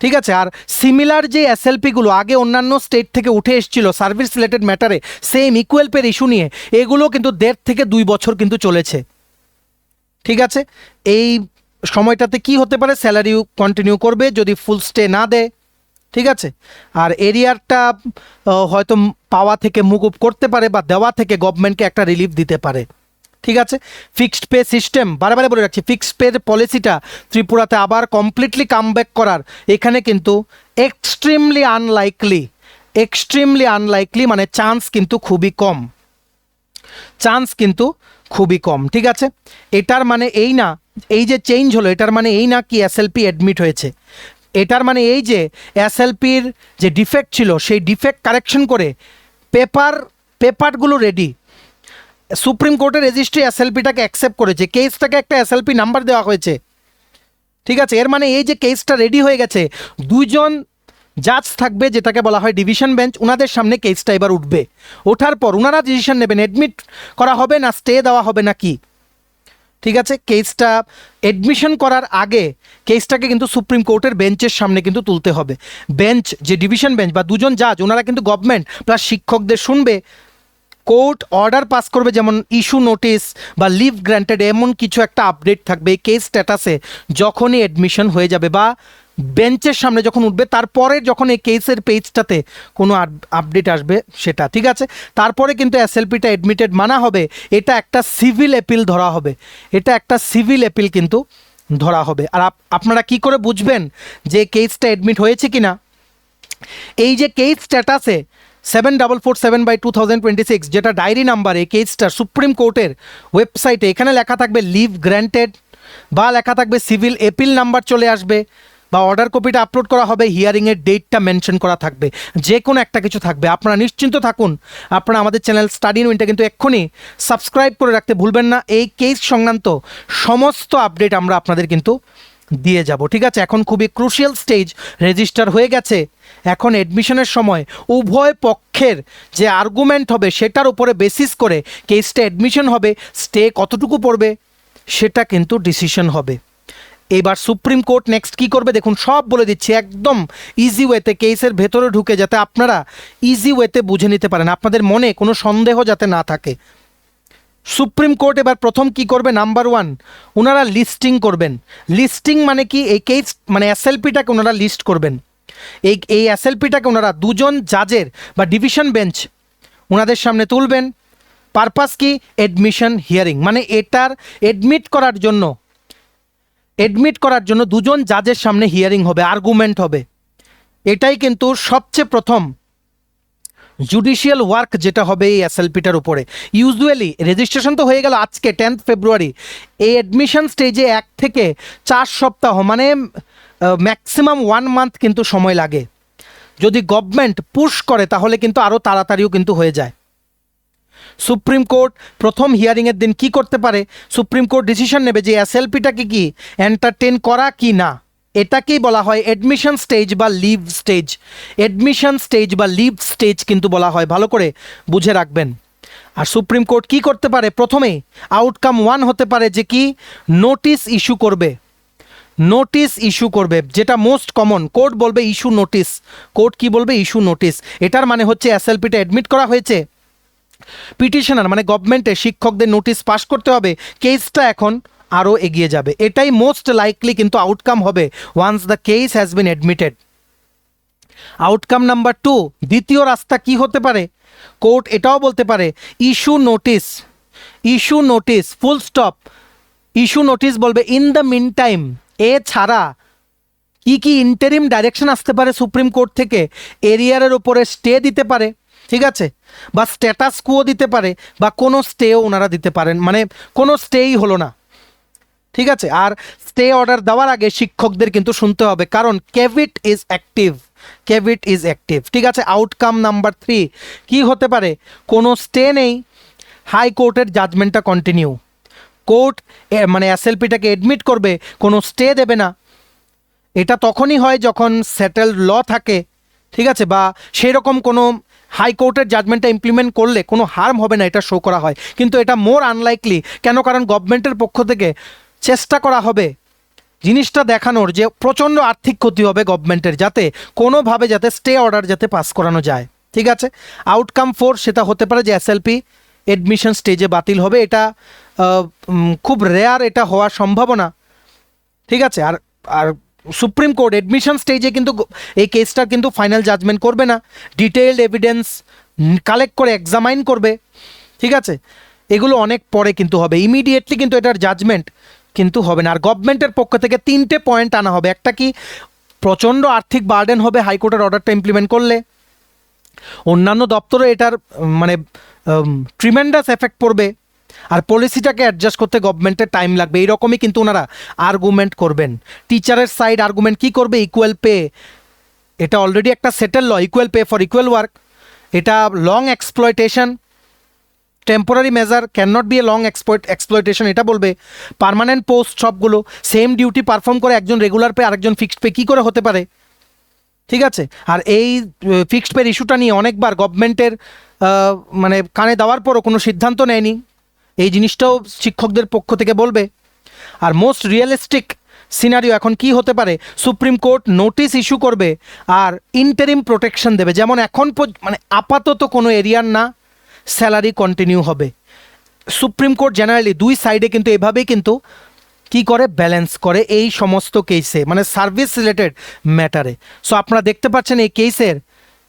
S1: ঠিক আছে? আর সিমিলার যে এসএলপিগুলো আগে অন্যান্য স্টেট থেকে উঠে এসেছিল সার্ভিস রিলেটেড ম্যাটারে সেম ইকুয়াল পের ইস্যু নিয়ে, এগুলো কিন্তু 1.5 থেকে 2 বছর কিন্তু চলেছে, ঠিক আছে? এই সময়টাতে কি হতে পারে, স্যালারিও কন্টিনিউ করবে যদি ফুল স্টে না দেয়, ঠিক আছে? আর এরিয়ারটা হয়তো পাওয়া থেকে মুকুব করতে পারে বা দেওয়া থেকে গভর্নমেন্টকে একটা রিলিফ দিতে পারে, ঠিক আছে? ফিক্সড পে সিস্টেম, বারে বলে রাখছি, ফিক্সড পে পলিসিটা ত্রিপুরাতে আবার কমপ্লিটলি কামব্যাক করার এখানে কিন্তু এক্সট্রিমলি আনলাইকলি, মানে চান্স কিন্তু খুবই কম, ঠিক আছে? এটার মানে এই না, এই যে চেঞ্জ হলো এটার মানে এই না কি এসএলপি অ্যাডমিট হয়েছে। এটার মানে এই যে এসএলপির যে ডিফেক্ট ছিল সেই ডিফেক্ট কারেকশন করে পেপারগুলো রেডি, সুপ্রিম কোর্টের রেজিস্ট্রি এসএলপিটাকে অ্যাকসেপ্ট করেছে, কেসটাকে একটা এসএলপি নাম্বার দেওয়া হয়েছে, ঠিক আছে? এর মানে এই যে কেসটা রেডি হয়ে গেছে, 2 জন জাজ থাকবে যেটাকে বলা হয় ডিভিশন বেঞ্চ, ওনাদের সামনে কেসটা এবার উঠবে। ওঠার পর ওনারা ডিসিশন নেবেন অ্যাডমিট করা হবে না স্টে দেওয়া হবে না কি, ঠিক আছে? কেসটা অ্যাডমিশন করার আগে কেসটাকে কিন্তু সুপ্রিম কোর্টের বেঞ্চের সামনে কিন্তু তুলতে হবে। বেঞ্চ যে ডিভিশন বেঞ্চ বা 2 জন জাজ ওনারা কিন্তু গভর্নমেন্ট প্লাস শিক্ষকদের শুনবে, কোর্ট অর্ডার পাস করবে, যেমন ইস্যু নোটিস বা লিভ গ্র্যান্টেড এমন কিছু একটা আপডেট থাকবে এই কেস স্ট্যাটাসে যখনই অ্যাডমিশন হয়ে যাবে বা বেঞ্চের সামনে যখন উঠবে, তারপরে যখন এই কেসের পেজটাতে কোনো আপডেট আসবে সেটা, ঠিক আছে? তারপরে কিন্তু এসএলপিটা অ্যাডমিটেড মানা হবে, এটা একটা সিভিল অ্যাপিল ধরা হবে, কিন্তু ধরা হবে। আর আপনারা কি করে বুঝবেন যে কেসটা অ্যাডমিট হয়েছে কি না? এই যে কেস স্ট্যাটাসে 7447/2026 যেটা ডায়েরি নাম্বার, এই কেসটা সুপ্রিম কোর্টের ওয়েবসাইটে এখানে লেখা থাকবে লিভ গ্র্যান্টেড বা লেখা থাকবে সিভিল অ্যাপিল নাম্বার চলে আসবে বা অর্ডার কপিটা আপলোড করা হবে, হিয়ারিংয়ের ডেটটা মেনশন করা থাকবে, যে কোনো একটা কিছু থাকবে। আপনারা নিশ্চিন্ত থাকুন, আপনারা আমাদের চ্যানেল স্টাডি ইন উইনটা কিন্তু এক্ষুনি সাবস্ক্রাইব করে রাখতে ভুলবেন না। এই কেস সংক্রান্ত সমস্ত আপডেট আমরা আপনাদের কিন্তু দিয়ে যাব, ঠিক আছে? এখন খুবই ক্রুশিয়াল স্টেজ, রেজিস্টার হয়ে গেছে, এখন অ্যাডমিশনের সময় উভয় পক্ষের যে আর্গুমেন্ট হবে সেটার উপরে বেসিস করে কেসটা অ্যাডমিশন হবে, স্টে কতটুকু পড়বে সেটা কিন্তু ডিসিশন হবে। এবার সুপ্রিম কোর্ট নেক্সট কী করবে দেখুন, সব বলে দিচ্ছি একদম ইজি ওয়েতে, কেসের ভেতরে ঢুকে যাতে আপনারা ইজি ওয়েতে বুঝে নিতে পারেন, আপনাদের মনে কোনো সন্দেহ যাতে না থাকে। সুপ্রিম কোর্ট এবার প্রথম কি করবে, নাম্বার 1 ওনারা লিস্টিং করবেন। লিস্টিং মানে কি, এই কেস মানে এসএলপিটাকে ওনারা লিস্ট করবেন। এই এসএলপিটাকে ওনারা 2 জন জাজের বা ডিভিশন বেঞ্চ ওনাদের সামনে তুলবেন। পারপাস কি, অ্যাডমিশন হিয়ারিং, মানে এটার অ্যাডমিট করার জন্য 2 জন জাজের সামনে হিয়ারিং হবে, আর্গুমেন্ট হবে। এটাই কিন্তু সবচেয়ে প্রথম জুডিশিয়াল ওয়ার্ক যেটা হবে এই এসএলপিটার উপরে। ইউজুয়ালি রেজিস্ট্রেশন তো হয়ে গেল আজকে 10 ফেব্রুয়ারি, এই অ্যাডমিশন স্টেজে 1 থেকে 4 সপ্তাহ মানে ম্যাক্সিমাম 1 মান্থ কিন্তু সময় লাগে। যদি গভর্নমেন্ট পুশ করে তাহলে কিন্তু আরও তাড়াতাড়িও কিন্তু হয়ে যায়। সুপ্রিম কোর্ট প্রথম হিয়ারিংয়ের দিন কি করতে পারে, সুপ্রিম কোর্ট ডিসিশন নেবে যে এসএলপিটাকে কি এন্টারটেন করা কি না। এটাকেই বলা হয় অ্যাডমিশন স্টেজ বা লিভ স্টেজ, কিন্তু বলা হয়, ভালো করে বুঝে রাখবেন। আর সুপ্রিম কোর্ট কি করতে পারে, প্রথমে আউটকাম 1 হতে পারে যে কি নোটিশ ইস্যু করবে, যেটা মোস্ট কমন। কোর্ট বলবে ইস্যু নোটিশ। এটার মানে হচ্ছে এসএলপিটা অ্যাডমিট করা হয়েছে, পিটিশনার মানে গভর্নমেন্টে শিক্ষকদের নোটিশ পাস করতে হবে, কেসটা এখন আরও এগিয়ে যাবে। এটাই মোস্ট লাইকলি কিন্তু আউটকাম হবে once the case has been admitted. Outcome number 2, দ্বিতীয় রাস্তা কি হতে পারে, কোর্ট এটাও বলতে পারে issue notice full stop. Issue notice বলবে ইন দ্য মিন টাইম। এছাড়া কি ইন্টারিম ডাইরেকশন আসতে পারে সুপ্রিম কোর্ট থেকে, এরিয়ারের উপরে স্টে দিতে পারে, ঠিক আছে, বা স্ট্যাটাস কুও দিতে পারে, বা কোনো স্টেও ওনারা দিতে পারেন, মানে কোনো স্টেই হলো না, ঠিক আছে। আর স্টে অর্ডার দেওয়ার আগে শিক্ষকদের কিন্তু শুনতে হবে, কারণ কেভিট ইজ অ্যাক্টিভ, কেভিট ইজ অ্যাক্টিভ। ঠিক আছে, আউটকাম নাম্বার 3 কি হতে পারে? কোনো স্টে নেই, হাইকোর্টের জাজমেন্টটা কন্টিনিউ। কোর্ট মানে এসএলপিটাকে এডমিট করবে, কোনো স্টে দেবে না। এটা তখনই হয় যখন সেটেলড ল থাকে, ঠিক আছে, বা সেই রকম কোনো হাইকোর্টের জাজমেন্টটা ইমপ্লিমেন্ট করলে কোনো হার্ম হবে না, এটা শো করা হয়। কিন্তু এটা মোর আনলাইকলি। কেন? কারণ গভর্নমেন্টের পক্ষ থেকে চেষ্টা করা হবে জিনিসটা দেখানোর যে প্রচণ্ড আর্থিক ক্ষতি হবে গভর্নমেন্টের, যাতে কোনোভাবে যাতে স্টে অর্ডার যাতে পাস করানো যায়। ঠিক আছে, আউটকাম 4 সেটা হতে পারে যে এসএলপি এডমিশন স্টেজে বাতিল হবে। এটা খুব রেয়ার এটা হওয়ার সম্ভাবনা। ঠিক আছে, আর আর সুপ্রিম কোর্ট এডমিশন স্টেজে কিন্তু এই কেসটার কিন্তু ফাইনাল জাজমেন্ট করবে না, ডিটেইলড এভিডেন্স কালেক্ট করে এক্সামাইন করবে। ঠিক আছে, এগুলো অনেক পরে কিন্তু হবে, ইমিডিয়েটলি কিন্তু এটার জাজমেন্ট কিন্তু হবে না। আর গভর্নমেন্টের পক্ষ থেকে 3টে পয়েন্ট আনা হবে। একটা কি, প্রচণ্ড আর্থিক বার্ডেন হবে হাইকোর্টের অর্ডারটা ইমপ্লিমেন্ট করলে। অন্যান্য দপ্তরে এটার মানে ট্রিমেন্ডাস এফেক্ট পড়বে। আর পলিসিটাকে অ্যাডজাস্ট করতে গভর্নমেন্টের টাইম লাগবে, এইরকমই কিন্তু ওনারা আর্গুমেন্ট করবেন। টিচারের সাইড আর্গুমেন্ট কি করবে? ইকুয়াল পে, এটা অলরেডি একটা settle law, equal pay for equal work. এটা long exploitation, temporary measure can not be a long exploitation, এটা বলবে। পার্মানেন্ট পোস্ট সবগুলো সেম ডিউটি পারফর্ম করে একজন রেগুলার পে আরেকজন ফিক্সড পে কী করে হতে পারে? ঠিক আছে, আর এই ফিক্সড পের ইস্যুটা নিয়ে অনেকবার গভর্নমেন্টের মানে কানে দেওয়ার পরও কোনো সিদ্ধান্ত নেয়নি, এই জিনিসটাও শিক্ষকদের পক্ষ থেকে বলবে। আর মোস্ট রিয়েলিস্টিক সিনারিও এখন কি হতে পারে? সুপ্রিম কোর্ট নোটিশ ইস্যু করবে আর ইন্টারিম প্রোটেকশন দেবে, যেমন এখন মানে আপাতত কোনো এরিয়ার না, স্যালারি কন্টিনিউ হবে। সুপ্রিম কোর্ট জেনারেলি দুই সাইডে কিন্তু এভাবেই কিন্তু কি করে, ব্যালেন্স করে এই সমস্ত কেসে, মানে সার্ভিস রিলেটেড ম্যাটারে। সো আপনারা দেখতে পাচ্ছেন এই কেসের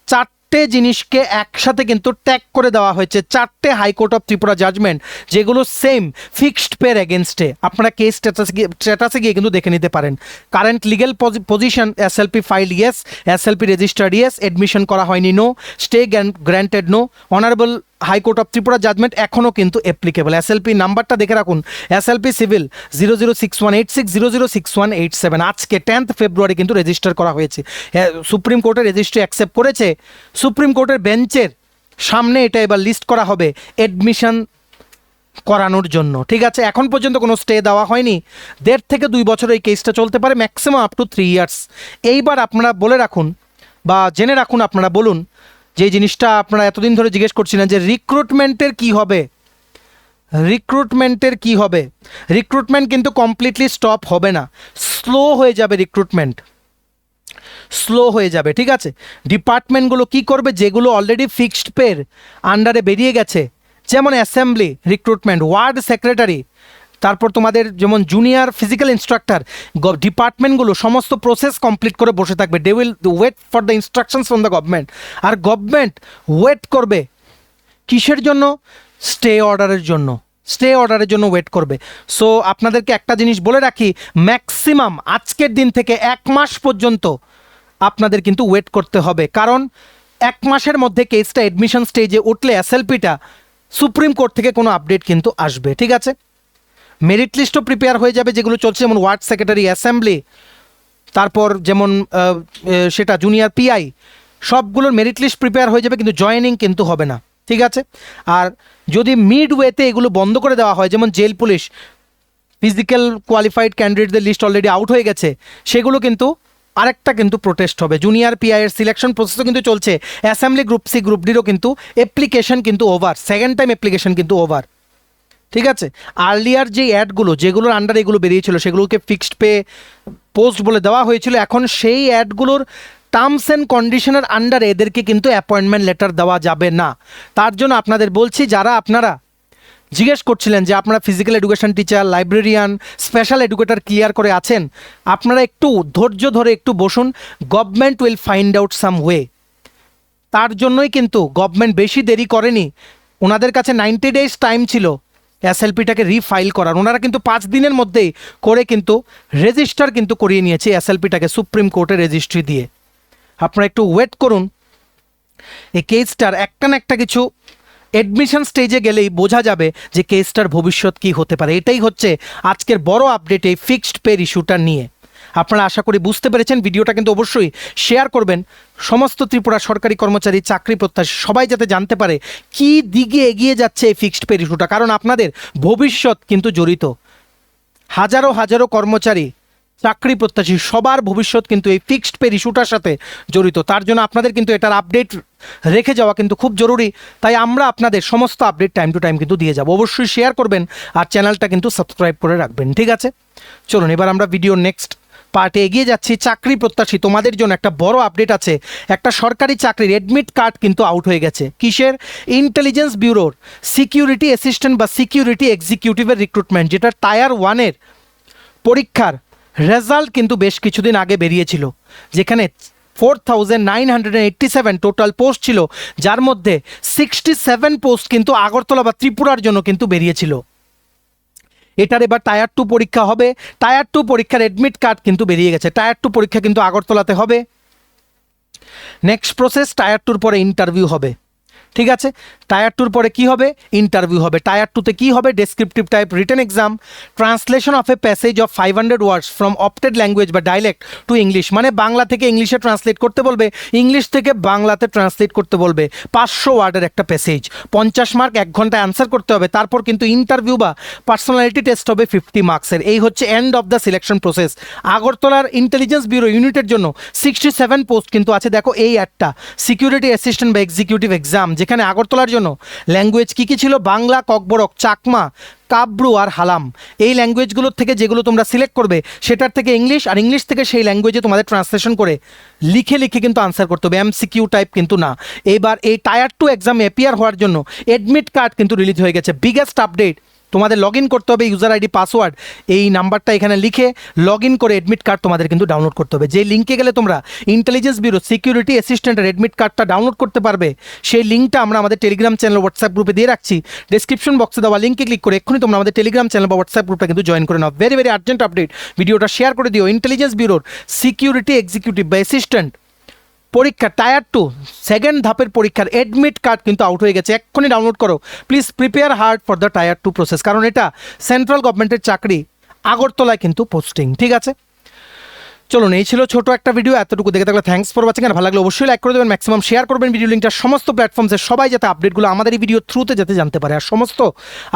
S1: 4টে জিনিসকে একসাথে কিন্তু ট্যাগ করে দেওয়া হয়েছে, 4টে হাইকোর্ট অফ ত্রিপুরা জাজমেন্ট, যেগুলো সেম ফিক্সড পের এগেনস্টে। আপনারা কেস স্ট্যাটাসে গিয়ে কিন্তু দেখে নিতে পারেন। Current legal position, SLP file yes, SLP registered yes, admission করা হয়নি no, stay granted no, honourable high court of Tripura judgment এখনও কিন্তু অ্যাপ্লিকেবল। এসএলপি নাম্বারটা দেখে রাখুন, এসএলপি সিভিল 006186 006187, আজকে 10th ফেব্রুয়ারি কিন্তু রেজিস্টার করা হয়েছে। সুপ্রিম কোর্টের রেজিস্ট্রি অ্যাকসেপ্ট করেছে, সুপ্রিম কোর্টের বেঞ্চের সামনে এটা এবার লিস্ট করা হবে এডমিশন করানোর জন্য। ঠিক আছে, এখন পর্যন্ত কোনো স্টে দেওয়া হয়নি, 1.5 থেকে 2 বছর এই কেসটা চলতে পারে, ম্যাক্সিমাম আপ টু 3 ইয়ার্স। এইবার আপনারা বলে রাখুন বা জেনে রাখুন, আপনারা বলুন যে জিনিসটা আপনারা এতদিন ধরে জিজ্ঞেস করছিলেন যে রিক্রুটমেন্টের কি হবে। রিক্রুটমেন্টের কি হবে? রিক্রুটমেন্ট কিন্তু কমপ্লিটলি স্টপ হবে না, স্লো হয়ে যাবে রিক্রুটমেন্ট, স্লো হয়ে যাবে। ঠিক আছে, ডিপার্টমেন্টগুলো কি করবে? যেগুলো অলরেডি ফিক্সড পের আন্ডারে বেরিয়ে গেছে, যেমন অ্যাসেম্বলি রিক্রুটমেন্ট, ওয়ার্ড সেক্রেটারি, তারপর তোমাদের যেমন জুনিয়র ফিজিক্যাল ইনস্ট্রাক্টর, ডিপার্টমেন্টগুলো সমস্ত প্রসেস কমপ্লিট করে বসে থাকবে। They will wait for the instructions from the government. আর গভর্নমেন্ট ওয়েট করবে কিসের জন্য? স্টে অর্ডারের জন্য, স্টে অর্ডারের জন্য ওয়েট করবে। সো আপনাদেরকে একটা জিনিস বলে রাখি, ম্যাক্সিমাম আজকের দিন থেকে 1 মাস পর্যন্ত আপনাদের কিন্তু ওয়েট করতে হবে, কারণ 1 মাসের মধ্যে কেসটা এডমিশন স্টেজে উঠলে এসএলপিটা সুপ্রিম কোর্ট থেকে কোনো আপডেট কিন্তু আসবে। ঠিক আছে, মেরিট লিস্টও প্রিপেয়ার হয়ে যাবে, যেগুলো চলছে, যেমন ওয়ার্ড সেক্রেটারি, অ্যাসেম্বলি, তারপর যেমন সেটা জুনিয়র পিআই, সবগুলোর মেরিট লিস্ট প্রিপেয়ার হয়ে যাবে, কিন্তু জয়েনিং কিন্তু হবে না। ঠিক আছে, আর যদি মিড ওয়েতে এগুলো বন্ধ করে দেওয়া হয়, যেমন জেল পুলিশ ফিজিক্যাল কোয়ালিফাইড ক্যান্ডিডেটদের লিস্ট অলরেডি আউট হয়ে গেছে, সেগুলো কিন্তু আরেকটা কিন্তু প্রোটেস্ট হবে। জুনিয়র পিআইয়ের সিলেকশন প্রসেসও কিন্তু চলছে, অ্যাসেম্বলি গ্রুপ সি গ্রুপ ডিরও কিন্তু অ্যাপ্লিকেশন কিন্তু ওভার, সেকেন্ড টাইম অ্যাপ্লিকেশন কিন্তু ওভার। ঠিক আছে, আর্লিয়ার যে অ্যাডগুলো যেগুলোর আন্ডার এগুলো বেরিয়েছিল, সেগুলোকে ফিক্সড পে পোস্ট বলে দেওয়া হয়েছিল, এখন সেই অ্যাডগুলোর টার্মস অ্যান্ড কন্ডিশনের আন্ডারে এদেরকে কিন্তু অ্যাপয়েন্টমেন্ট লেটার দেওয়া যাবে না। তার জন্য আপনাদের বলছি, যারা আপনারা জিজ্ঞেস করছিলেন যে আপনারা physical education teacher, librarian, special educator clear করে আছেন, আপনারা একটু ধৈর্য ধরে একটু বসুন, government will find out some way. তার জন্যই কিন্তু গভর্নমেন্ট বেশি দেরি করেনি, ওনাদের কাছে 90 ডেজ টাইম ছিল এসএলপিটাকে রিফাইল করার, ওনারা কিন্তু 5 দিনের মধ্যেই করে কিন্তু রেজিস্টার কিন্তু করিয়ে নিয়েছে এসএলপিটাকে সুপ্রিম কোর্টের রেজিস্ট্রি দিয়ে। আপনারা একটু ওয়েট করুন, এই কেসটার একটা না একটা কিছু এডমিশন স্টেজে গেলেই বোঝা যাবে যে কেসটার ভবিষ্যৎ কী হতে পারে। এটাই হচ্ছে আজকের বড় আপডেট এই ফিক্সড পের ইস্যুটা নিয়ে। আপনারা আশা করি বুঝতে পেরেছেন। ভিডিওটা কিন্তু অবশ্যই শেয়ার করবেন, সমস্ত ত্রিপুরা সরকারি কর্মচারী, চাকরি প্রত্যাশী সবাই যাতে জানতে পারে কি দিকে এগিয়ে যাচ্ছে এই ফিক্সড পে ইস্যুটা, কারণ আপনাদের ভবিষ্যৎ কিন্তু জড়িত। হাজারো হাজারো কর্মচারী, চাকরি প্রত্যাশী সবার ভবিষ্যৎ কিন্তু এই ফিক্সড পে ইস্যুটার সাথে জড়িত। তার জন্য আপনাদের কিন্তু এটার আপডেট রেখে যাওয়া কিন্তু খুব জরুরি। তাই আমরা আপনাদের সমস্ত আপডেট টাইম টু টাইম কিন্তু দিয়ে যাব। অবশ্যই শেয়ার করবেন আর চ্যানেলটা কিন্তু সাবস্ক্রাইব করে রাখবেন, ঠিক আছে? চলুন এবার আমরা ভিডিও নেক্সট পার্টে এগিয়ে যাচ্ছি। চাকরি প্রত্যাশী তোমাদের জন্য একটা বড় আপডেট আছে। একটা সরকারি চাকরির অ্যাডমিট কার্ড কিন্তু আউট হয়ে গেছে। কিসের? ইন্টেলিজেন্স ব্যুরোর সিকিউরিটি অ্যাসিস্ট্যান্ট বা সিকিউরিটি এক্সিকিউটিভের রিক্রুটমেন্ট, যেটা টায়ার 1-এর পরীক্ষার রেজাল্ট কিন্তু বেশ কিছুদিন আগে বেরিয়েছিল, যেখানে 4987 টোটাল পোস্ট ছিল, যার মধ্যে 67 পোস্ট কিন্তু আগরতলা বা ত্রিপুরার জন্য কিন্তু বেরিয়েছিল। এটার এবার টায়ার 2 পরীক্ষা হবে। টায়ার 2 পরীক্ষার অ্যাডমিট কার্ড কিন্তু বেরিয়ে গেছে। টায়ার 2 পরীক্ষা কিন্তু আগরতলাতে হবে। নেক্সট প্রসেস, টায়ার 2-র পরে ইন্টারভিউ হবে, ঠিক আছে? টায়ার 2-র পরে কি হবে? ইন্টারভিউ হবে। টায়ার 2-তে কি হবে? Descriptive type written exam, translation of a passage of 500 words from opted language বা ডাইলেক্ট টু ইংলিশ, মানে বাংলা থেকে ইংলিশে ট্রান্সলেট করতে বলবে, ইংলিশ থেকে বাংলাতে ট্রান্সলেট করতে বলবে। 500 ওয়ার্ডের একটা প্যাসেজ, 50 মার্ক, 1 ঘন্টায় অ্যান্সার করতে হবে। তারপর কিন্তু ইন্টারভিউ বা পার্সোনালিটি টেস্ট হবে 50 মার্কসের। এই হচ্ছে end of the selection process. আগরতলার ইন্টেলিজেন্স ব্যুরো ইউনিটের জন্য 67 পোস্ট কিন্তু আছে। দেখো এই একটা সিকিউরিটি অ্যাসিস্ট্যান্ট বা এক্সিকিউটিভ এক্সাম, যেখানে আগরতলার জন্য ল্যাঙ্গুয়েজ কী কী ছিল? বাংলা, ককবরক, চাকমা, কাব্রু আর হালাম। এই ল্যাঙ্গুয়েজগুলোর থেকে যেগুলো তোমরা সিলেক্ট করবে সেটার থেকে ইংলিশ, আর ইংলিশ থেকে সেই ল্যাঙ্গুয়েজে তোমাদের ট্রান্সলেশন করে লিখে লিখে কিন্তু আনসার করতে হবে, এমসিকিউ টাইপ কিন্তু না। এবার এই টায়ার 2 এক্সামে অ্যাপিয়ার হওয়ার জন্য অ্যাডমিট কার্ড কিন্তু রিলিজ হয়ে গেছে। বিগেস্ট আপডেট, তোমাদের লগ ইন করতে হবে, ইউজার আইডি পাসওয়ার্ড এই নাম্বারটা এখানে লিখে লগ ইন করে অ্যাডমিট কার্ড তোমাদের কিন্তু ডাউনলোড করতে হবে। যে লিঙ্কে গেলে তোমরা ইন্টেলিজেন্স ব্যুরো সিকিউরিটি অ্যাসিস্ট্যান্টের অ্যাডমিট কার্ডটা ডাউনলোড করতে পারবে, সেই লিঙ্কটা আমরা আমাদের টেলিগ্রাম চ্যানেল, হোয়াটসঅ্যাপ গ্রুপে দিয়ে রাখছি। ডেসক্রিপশন বক্সে দেওয়া লিঙ্কে ক্লিক করে এক্ষুনি তোমরা আমাদের টেলিগ্রাম চ্যানেল বা হোয়াটসঅ্যাপ গ্রুপটা কিন্তু জয়েন করে নাও। ভেরি ভেরি আর্জেন্ট আপডেট, ভিডিওটা শেয়ার করে দিও। ইন্টেলিজেন্স ব্যুরোর সিকিউরিটি এক্সিকিউটিভ বা অ্যাসিস্ট্যান্ট পরীক্ষা টায়ার 2 সেকেন্ড ধাপের পরীক্ষার অ্যাডমিট কার্ড কিন্তু আউট হয়ে গেছে। এক্ষুনি ডাউনলোড করো। Please prepare hard for the tyre 2 process, কারণ এটা সেন্ট্রাল গভর্নমেন্টের চাকরি, আগরতলায় কিন্তু পোস্টিং, ঠিক আছে? চলুন, এই ছিল ছোট একটা ভিডিও। এতটুকু দেখে থাকলে থ্যাঙ্কস ফর ওয়াচিং। আর ভালো লাগলে অবশ্যই লাইক করে দেবেন, ম্যাক্সিমাম শেয়ার করবেন ভিডিও লিঙ্কটা সমস্ত প্ল্যাটফর্মসে, সবাই যাতে আপডেটগুলো আমাদের এই ভিডিও থ্রুতে যাতে জানতে পারে। আর সমস্ত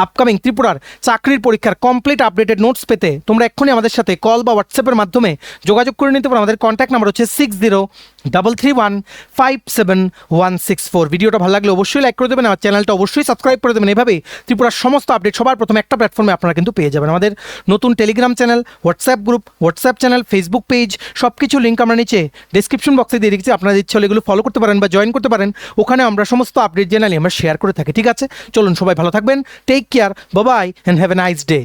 S1: আপকামিং ত্রিপুরার চাকরির পরীক্ষার কমপ্লিট আপডেটেড নোটস পেতে তোমরা এক্ষুনি আমাদের সাথে কল বা হোয়াটসঅ্যাপের মাধ্যমে যোগাযোগ করে নিতে পারো। আমাদের কন্ট্যাক্ট নাম্বার হচ্ছে 6033157164। ভিডিওটা ভালো লাগলে অবশ্যই লাইক করে দেবেন, আমার চ্যানেলটা অবশ্যই সাবস্ক্রাইব করে দেবেন। এভাবেই ত্রিপুরার সমস্ত আপডেট সবার প্রথমে একটা প্ল্যাটফর্মে আপনারা কিন্তু পেয়ে যাবেন। আমাদের নতুন Telegram channel, WhatsApp group, WhatsApp channel, Facebook page, সব কিছু লিঙ্ক আমরা নিচে ডেসক্রিপশন বক্সে দিয়ে রেখেছি। আপনাদের ইচ্ছে হলে এগুলো ফলো করতে পারেন বা জয়েন করতে পারেন। ওখানে আমরা সমস্ত আপডেট জেনারেলি আমরা শেয়ার করে থাকি, ঠিক আছে? চলুন, সবাই ভালো থাকবেন, take care, bye bye and have a nice day.